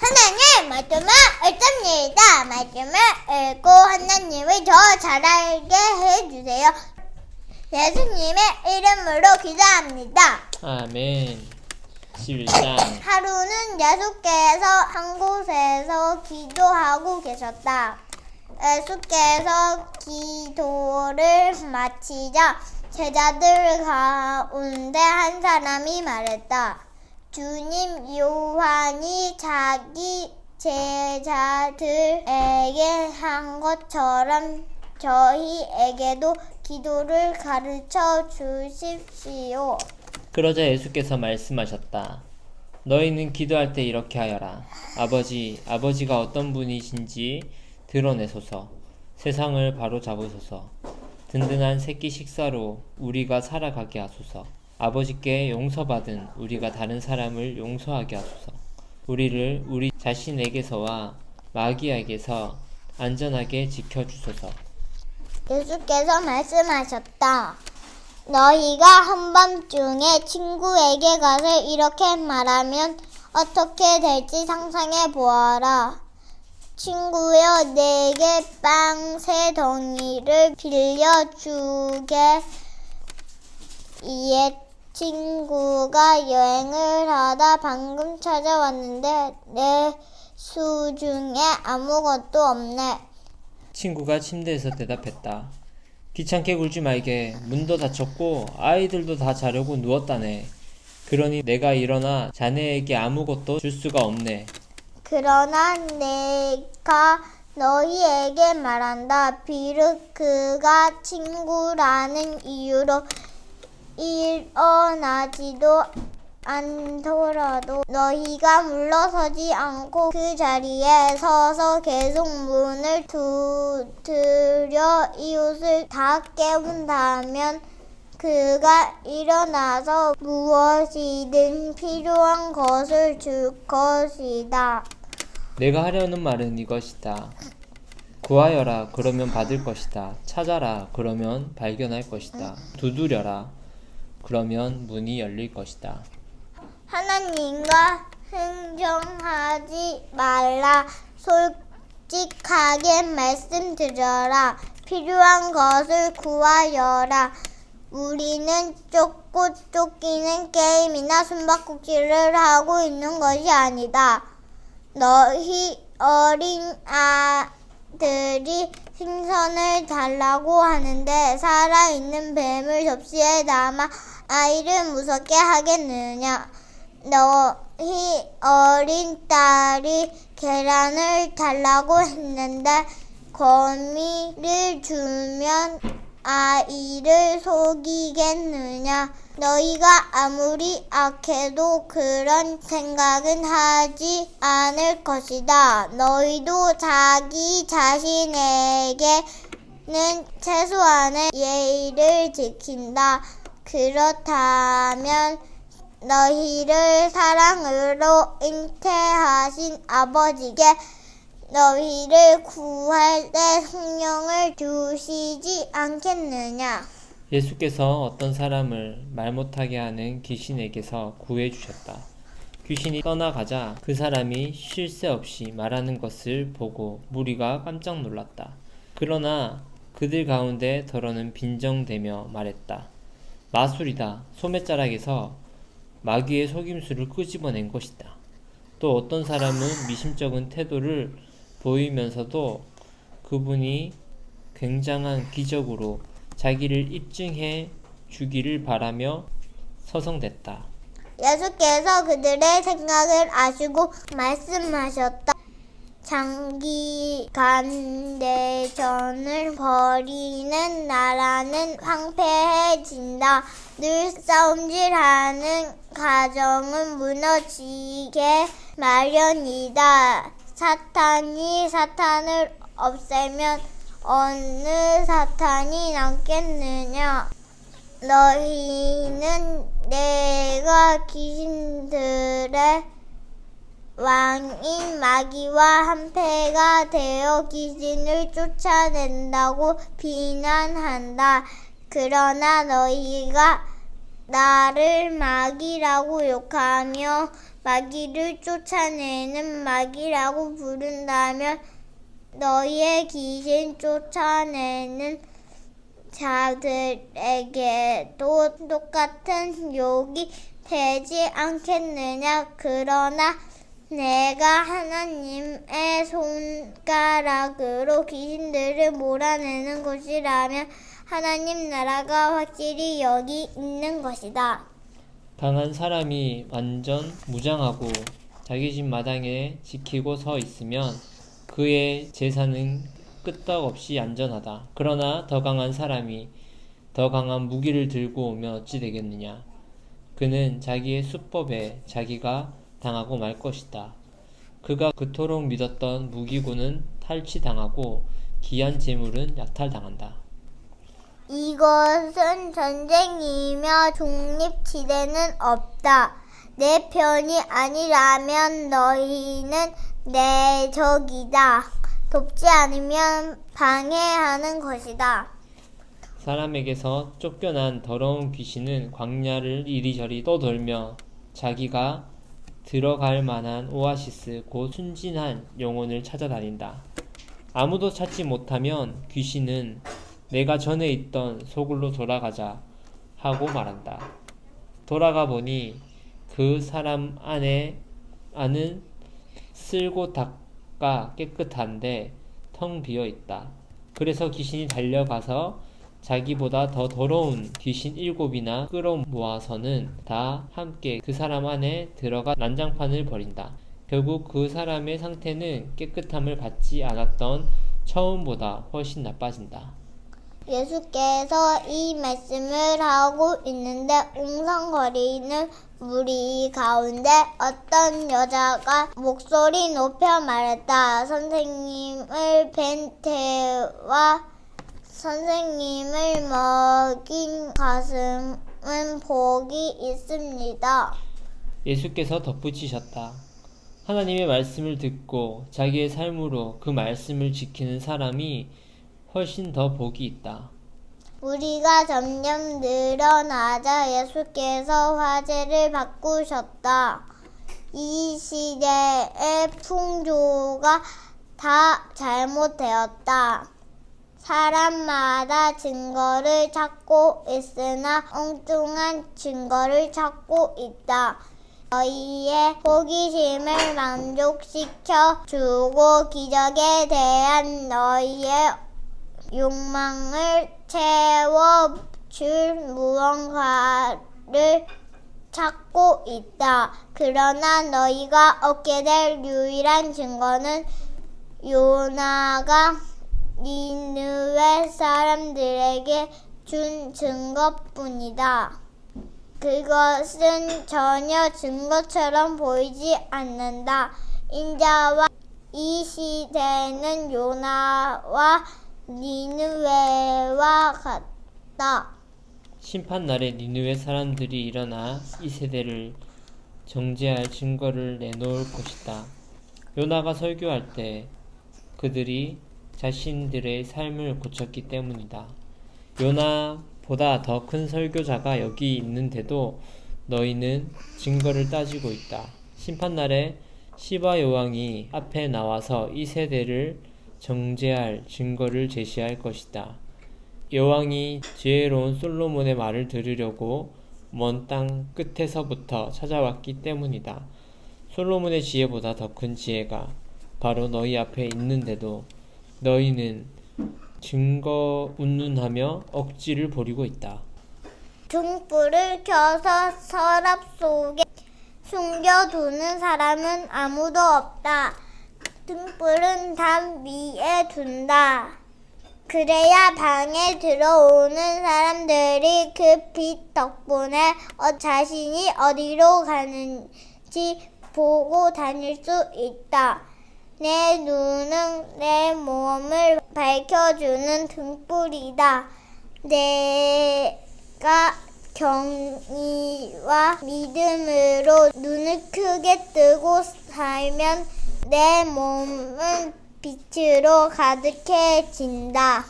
하나님 말씀을 읽습니다. 말씀을 읽고 하나님을 더 잘 알게 해주세요. 예수님의 이름으로 기도합니다. 아멘. 11장. 하루는 예수께서 한 곳에서 기도하고 계셨다. 예수께서 기도를 마치자 제자들 가운데 한 사람이 말했다. 주님, 요한이 자기 제자들에게 한 것처럼 저희에게도 기도를 가르쳐 주십시오. 그러자 예수께서 말씀하셨다. 너희는 기도할 때 이렇게 하여라. 아버지가 어떤 분이신지 드러내소서. 세상을 바로잡으소서. 든든한 새끼 식사로 우리가 살아가게 하소서. 아버지께 용서받은 우리가 다른 사람을 용서하게 하소서. 우리를 우리 자신에게서와 마귀에게서 안전하게 지켜주소서. 예수께서 말씀하셨다. 너희가 한밤중에 친구에게 가서 이렇게 말하면 어떻게 될지 상상해 보아라. 친구여, 내게 빵 3덩이를 빌려주게. 이에 친구가 여행을 하다 방금 찾아왔는데 내 수 중에 아무것도 없네. 친구가 침대에서 대답했다. 귀찮게 굴지 말게. 문도 닫혔고 아이들도 다 자려고 누웠다네. 그러니 내가 일어나 자네에게 아무것도 줄 수가 없네. 그러나 내가 너희에게 말한다. 비록 그가 친구라는 이유로 일어나지도 않더라도 너희가 물러서지 않고 그 자리에 서서 계속 문을 두드려 이웃을 다 깨운다면 그가 일어나서 무엇이든 필요한 것을 줄 것이다. 내가 하려는 말은 이것이다. 구하여라, 그러면 받을 것이다. 찾아라, 그러면 발견할 것이다. 두드려라, 그러면 문이 열릴 것이다. 하나님과 흥정하지 말라. 솔직하게 말씀드려라. 필요한 것을 구하여라. 우리는 쫓고 쫓기는 게임이나 숨바꼭질을 하고 있는 것이 아니다. 너희 어린 아들이 생선을 달라고 하는데 살아있는 뱀을 접시에 담아 아이를 무섭게 하겠느냐? 너희 어린 딸이 계란을 달라고 했는데 거미를 주면 아이를 속이겠느냐? 너희가 아무리 악해도 그런 생각은 하지 않을 것이다. 너희도 자기 자신에게는 최소한의 예의를 지킨다. 그렇다면 너희를 사랑으로 잉태하신 아버지께 너희를 구할 때 성령을 주시지 않겠느냐? 예수께서 어떤 사람을 말 못하게 하는 귀신에게서 구해주셨다. 귀신이 떠나가자 그 사람이 쉴 새 없이 말하는 것을 보고 무리가 깜짝 놀랐다. 그러나 그들 가운데 더러는 빈정대며 말했다. 마술이다. 소매자락에서 마귀의 속임수를 끄집어낸 것이다. 또 어떤 사람은 미심쩍은 태도를 보이면서도 그분이 굉장한 기적으로 자기를 입증해 주기를 바라며 서성댔다. 예수께서 그들의 생각을 아시고 말씀하셨다. 장기간 내전을 벌이는 나라는 황폐해진다. 늘 싸움질하는 가정은 무너지게 마련이다. 사탄이 사탄을 없애면 어느 사탄이 남겠느냐? 너희는 내가 귀신들의 왕인 마귀와 한패가 되어 귀신을 쫓아낸다고 비난한다. 그러나 너희가 나를 마귀라고 욕하며 마귀를 쫓아내는 마귀라고 부른다면 너희의 귀신 쫓아내는 자들에게도 똑같은 욕이 되지 않겠느냐. 그러나 내가 하나님의 손가락으로 귀신들을 몰아내는 것이라면 하나님 나라가 확실히 여기 있는 것이다. 강한 사람이 완전 무장하고 자기 집 마당에 지키고 서 있으면 그의 재산은 끄떡없이 안전하다. 그러나 더 강한 사람이 더 강한 무기를 들고 오면 어찌 되겠느냐. 그는 자기의 수법에 자기가 당하고 말 것이다. 그가 그토록 믿었던 무기고는 탈취당하고 귀한 재물은 약탈당한다. 이것은 전쟁이며 중립지대는 없다. 내 편이 아니라면 너희는 내 적이다. 돕지 않으면 방해하는 것이다. 사람에게서 쫓겨난 더러운 귀신은 광야를 이리저리 떠돌며 자기가 들어갈 만한 오아시스 곧 순진한 영혼을 찾아다닌다. 아무도 찾지 못하면 귀신은 내가 전에 있던 소굴로 돌아가자 하고 말한다. 돌아가 보니 그 사람 안은 쓸고 닦아 깨끗한데 텅 비어 있다. 그래서 귀신이 달려가서 자기보다 더 더러운 귀신 7이나 끌어모아서는 다 함께 그 사람 안에 들어가 난장판을 벌인다. 결국 그 사람의 상태는 깨끗함을 받지 않았던 처음보다 훨씬 나빠진다. 예수께서 이 말씀을 하고 있는데 웅성거리는 무리 가운데 어떤 여자가 목소리 높여 말했다. 선생님을 뵌 태와 선생님을 먹인 가슴은 복이 있습니다. 예수께서 덧붙이셨다. 하나님의 말씀을 듣고 자기의 삶으로 그 말씀을 지키는 사람이 훨씬 더 복이 있다. 우리가 점점 늘어나자 예수께서 화제를 바꾸셨다. 이 시대의 풍조가 다 잘못되었다. 사람마다 증거를 찾고 있으나 엉뚱한 증거를 찾고 있다. 너희의 호기심을 만족시켜 주고 기적에 대한 너희의 욕망을 채워줄 무언가를 찾고 있다. 그러나 너희가 얻게 될 유일한 증거는 요나가 니느웨 사람들에게 준 증거뿐이다. 그것은 전혀 증거처럼 보이지 않는다. 인자와 이 시대는 요나와 니느웨와 같다. 심판날에 니느웨 사람들이 일어나 이 세대를 정죄할 증거를 내놓을 것이다. 요나가 설교할 때 그들이 자신들의 삶을 고쳤기 때문이다. 요나보다 더 큰 설교자가 여기 있는데도 너희는 증거를 따지고 있다. 심판날에 시바 여왕이 앞에 나와서 이 세대를 정죄할 증거를 제시할 것이다. 여왕이 지혜로운 솔로몬의 말을 들으려고 먼 땅 끝에서부터 찾아왔기 때문이다. 솔로몬의 지혜보다 더 큰 지혜가 바로 너희 앞에 있는데도 너희는 증거 운운하며 억지를 부리고 있다. 등불을 켜서 서랍 속에 숨겨두는 사람은 아무도 없다. 등불은 담 위에 둔다. 그래야 방에 들어오는 사람들이 그 빛 덕분에 자신이 어디로 가는지 보고 다닐 수 있다. 내 눈은 내 몸을 밝혀주는 등불이다. 내가 경의와 믿음으로 눈을 크게 뜨고 살면 내 몸은 빛으로 가득해진다.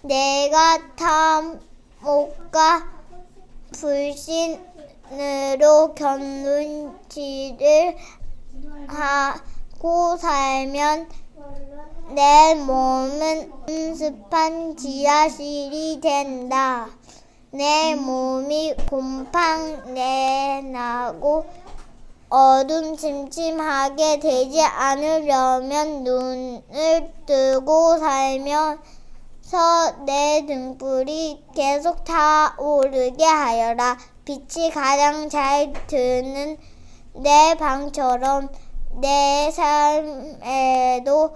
내가 탐욕과 불신, 견눈질을 하고 살면 내 몸은 음습한 지하실이 된다. 내 몸이 곰팡 내나고 어둠침침하게 되지 않으려면 눈을 뜨고 살면서 내 등불이 계속 타오르게 하여라. 빛이 가장 잘 드는 내 방처럼 내 삶에도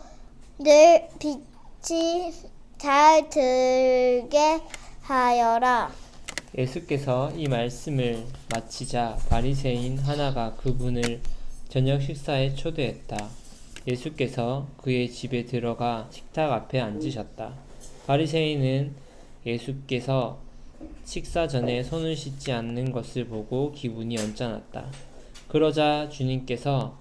늘 빛이 잘 들게 하여라. 예수께서 이 말씀을 마치자 바리새인 하나가 그분을 저녁 식사에 초대했다. 예수께서 그의 집에 들어가 식탁 앞에 앉으셨다. 바리새인은 예수께서 식사 전에 손을 씻지 않는 것을 보고 기분이 언짢았다. 그러자 주님께서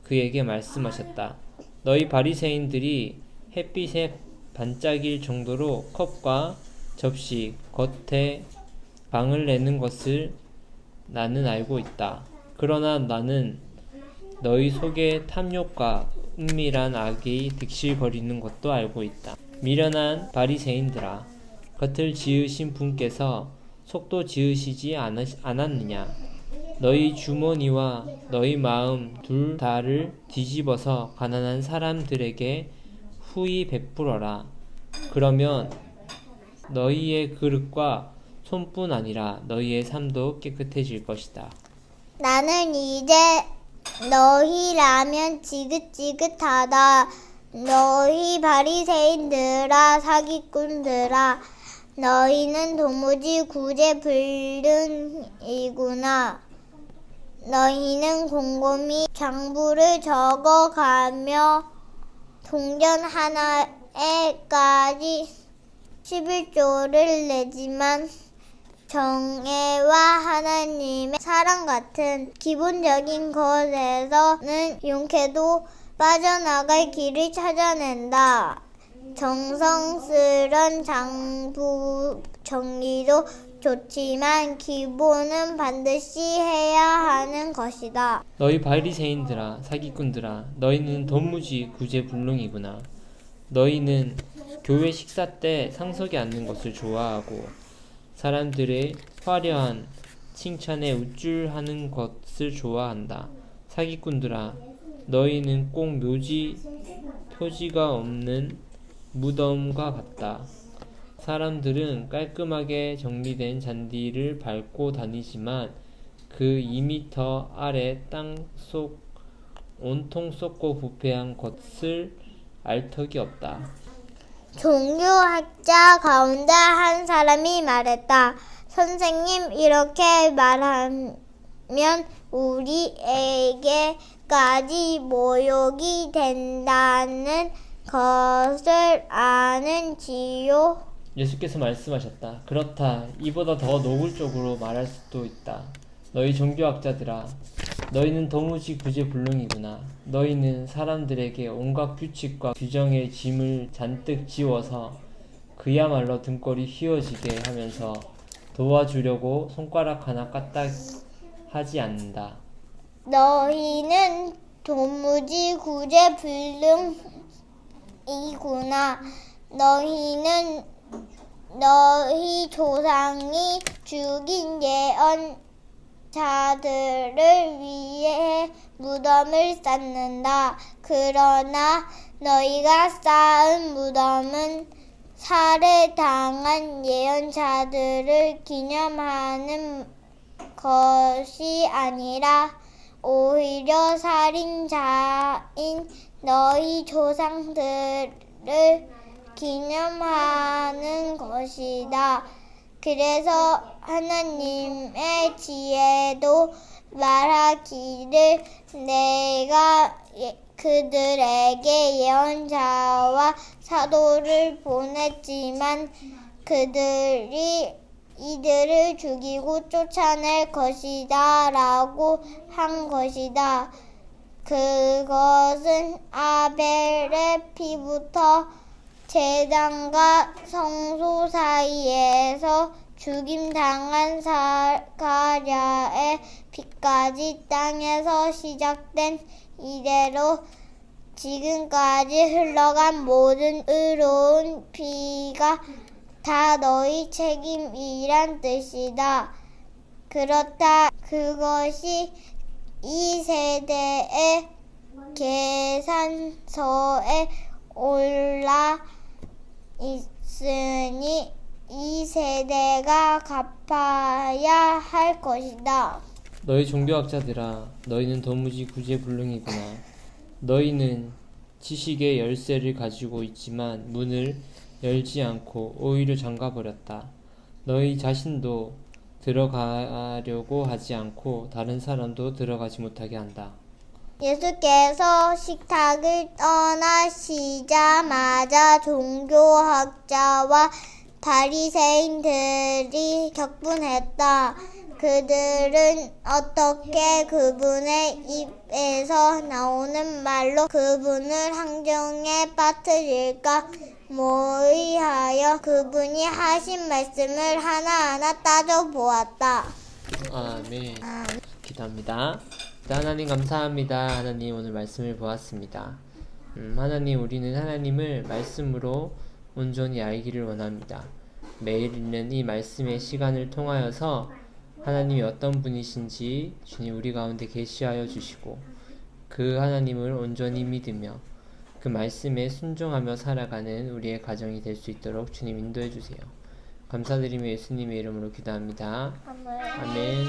그에게 말씀하셨다. 너희 바리새인들이 햇빛에 반짝일 정도로 컵과 접시 겉에 방을 내는 것을 나는 알고 있다. 그러나 나는 너희 속에 탐욕과 은밀한 악이 득실거리는 것도 알고 있다. 미련한 바리새인들아, 겉을 지으신 분께서 속도 지으시지 않았느냐? 너희 주머니와 너희 마음 둘 다를 뒤집어서 가난한 사람들에게 후히 베풀어라. 그러면 너희의 그릇과 손뿐 아니라 너희의 삶도 깨끗해질 것이다. 나는 이제 너희라면 지긋지긋하다. 너희 바리새인들아, 사기꾼들아, 너희는 도무지 구제불능이구나. 너희는 곰곰이 장부를 적어가며 동전 하나에까지 11조를 내지만 정예와 하나님의 사랑 같은 기본적인 것에서는 용케도 빠져나갈 길을 찾아낸다. 정성스런 장부 정리도 좋지만 기본은 반드시 해야 하는 것이다. 너희 바리새인들아, 사기꾼들아, 너희는 도무지 구제불능이구나. 너희는 교회 식사 때 상석에 앉는 것을 좋아하고 사람들의 화려한 칭찬에 우쭐하는 것을 좋아한다. 사기꾼들아, 너희는 꼭 묘지 표지가 없는 무덤과 같다. 사람들은 깔끔하게 정리된 잔디를 밟고 다니지만 그 2미터 아래 땅속 온통 썩고 부패한 것을 알 턱이 없다. 종교학자 가운데 한 사람이 말했다. 선생님, 이렇게 말하면 우리에게까지 모욕이 된다는 것을 아는지요? 예수께서 말씀하셨다. 그렇다. 이보다 더 노골적으로 말할 수도 있다. 너희 종교학자들아, 너희는 도무지 구제불능이구나. 너희는 사람들에게 온갖 규칙과 규정의 짐을 잔뜩 지워서 그야말로 등골이 휘어지게 하면서 도와주려고 손가락 하나 까딱 하지 않는다. 너희는 도무지 구제불능이구나. 너희는 너희 조상이 죽인 예언자들을 위해 무덤을 쌓는다. 그러나 너희가 쌓은 무덤은 살해당한 예언자들을 기념하는 것이 아니라 오히려 살인자인 너희 조상들을 기념하는 것이다. 그래서 하나님의 지혜도 말하기를 내가 그들에게 예언자와 사도를 보냈지만 그들이 이들을 죽이고 쫓아낼 것이다 라고 한 것이다. 그것은 아벨의 피부터 제단과 성소 사이에서 죽임당한 사가랴의 피까지 땅에서 시작된 이래로 지금까지 흘러간 모든 의로운 피가 다 너희 책임이란 뜻이다. 그렇다. 그것이 이 세대의 계산서에 올라 있으니 이 세대가 갚아야 할 것이다. 너희 종교학자들아, 너희는 도무지 구제불능이구나. 너희는 지식의 열쇠를 가지고 있지만 문을 열지 않고 오히려 잠가버렸다. 너희 자신도 들어가려고 하지 않고 다른 사람도 들어가지 못하게 한다. 예수께서 식탁을 떠나시자마자 종교학자와 바리새인들이 격분했다. 그들은 어떻게 그분의 입에서 나오는 말로 그분을 함정에 빠뜨릴까 모의하여 그분이 하신 말씀을 하나하나 따져보았다. 아멘. 기도합니다. 하나님 감사합니다. 하나님 오늘 말씀을 보았습니다. 하나님, 우리는 하나님을 말씀으로 온전히 알기를 원합니다. 매일 있는 이 말씀의 시간을 통하여서 하나님이 어떤 분이신지 주님 우리 가운데 계시하여 주시고 그 하나님을 온전히 믿으며 그 말씀에 순종하며 살아가는 우리의 가정이 될 수 있도록 주님 인도해 주세요. 감사드리며 예수님의 이름으로 기도합니다. 아멘.